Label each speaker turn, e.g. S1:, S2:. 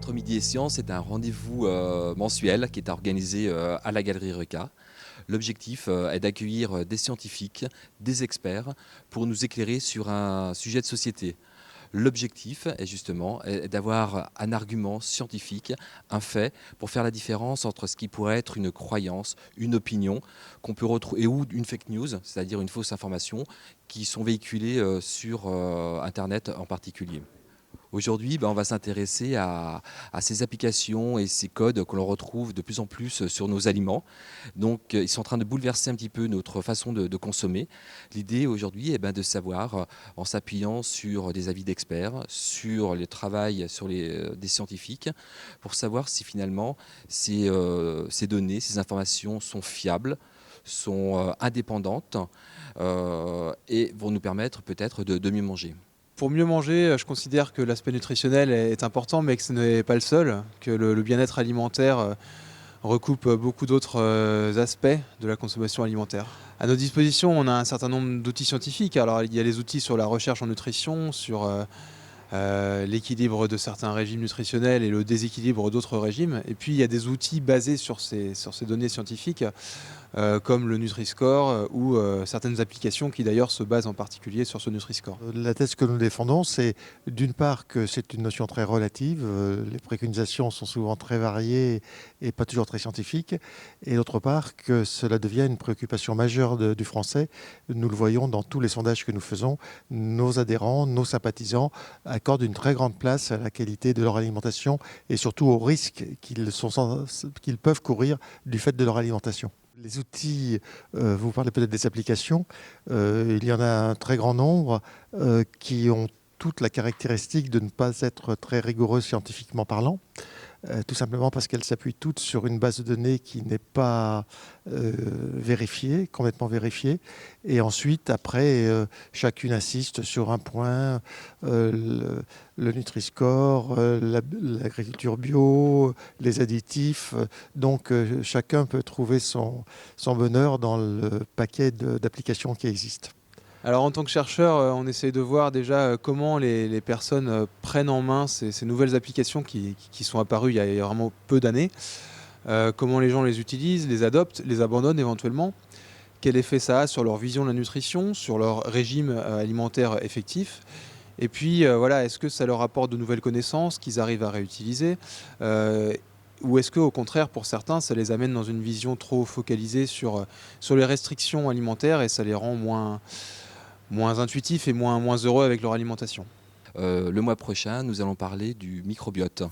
S1: Entre midi et science est un rendez-vous mensuel qui est organisé à la Galerie Reca. L'objectif est d'accueillir des scientifiques, des experts pour nous éclairer sur un sujet de société. L'objectif est justement d'avoir un argument scientifique, un fait, pour faire la différence entre ce qui pourrait être une croyance, une opinion qu'on peut retrouver, ou une fake news, c'est-à-dire une fausse information, qui sont véhiculées sur Internet en particulier. Aujourd'hui, on va s'intéresser à ces applications et ces codes que l'on retrouve de plus en plus sur nos aliments. Donc, ils sont en train de bouleverser un petit peu notre façon de consommer. L'idée aujourd'hui est de savoir, en s'appuyant sur des avis d'experts, sur le travail des scientifiques, pour savoir si finalement ces données, ces informations sont fiables, sont indépendantes et vont nous permettre peut-être de mieux manger.
S2: Pour mieux manger, je considère que l'aspect nutritionnel est important, mais que ce n'est pas le seul, que le bien-être alimentaire recoupe beaucoup d'autres aspects de la consommation alimentaire. À notre disposition, on a un certain nombre d'outils scientifiques. Alors, il y a les outils sur la recherche en nutrition, sur l'équilibre de certains régimes nutritionnels et le déséquilibre d'autres régimes. Et puis, il y a des outils basés sur ces données scientifiques, comme le Nutri-Score ou certaines applications qui d'ailleurs se basent en particulier sur ce Nutri-Score.
S3: La thèse que nous défendons, c'est d'une part que c'est une notion très relative, les préconisations sont souvent très variées et pas toujours très scientifiques, et d'autre part que cela devient une préoccupation majeure du français. Nous le voyons dans tous les sondages que nous faisons, nos adhérents, nos sympathisants accordent une très grande place à la qualité de leur alimentation et surtout aux risques qu'ils peuvent courir du fait de leur alimentation. Les outils, vous parlez peut-être des applications, il y en a un très grand nombre qui ont toute la caractéristique de ne pas être très rigoureuses scientifiquement parlant, tout simplement parce qu'elles s'appuient toutes sur une base de données qui n'est pas vérifiée, complètement vérifiée. Et ensuite, après, chacune insiste sur un point, le Nutri-Score, l'agriculture bio, les additifs. Donc, chacun peut trouver son bonheur dans le paquet d'applications qui existent.
S2: Alors en tant que chercheur, on essaye de voir déjà comment les personnes prennent en main ces nouvelles applications qui sont apparues il y a vraiment peu d'années. Comment les gens les utilisent, les adoptent, les abandonnent éventuellement. Quel effet ça a sur leur vision de la nutrition, sur leur régime alimentaire effectif. Et puis voilà, est-ce que ça leur apporte de nouvelles connaissances qu'ils arrivent à réutiliser ou est-ce qu'au contraire, pour certains, ça les amène dans une vision trop focalisée sur les restrictions alimentaires et ça les rend moins intuitifs et moins heureux avec leur alimentation.
S1: Le mois prochain, nous allons parler du microbiote.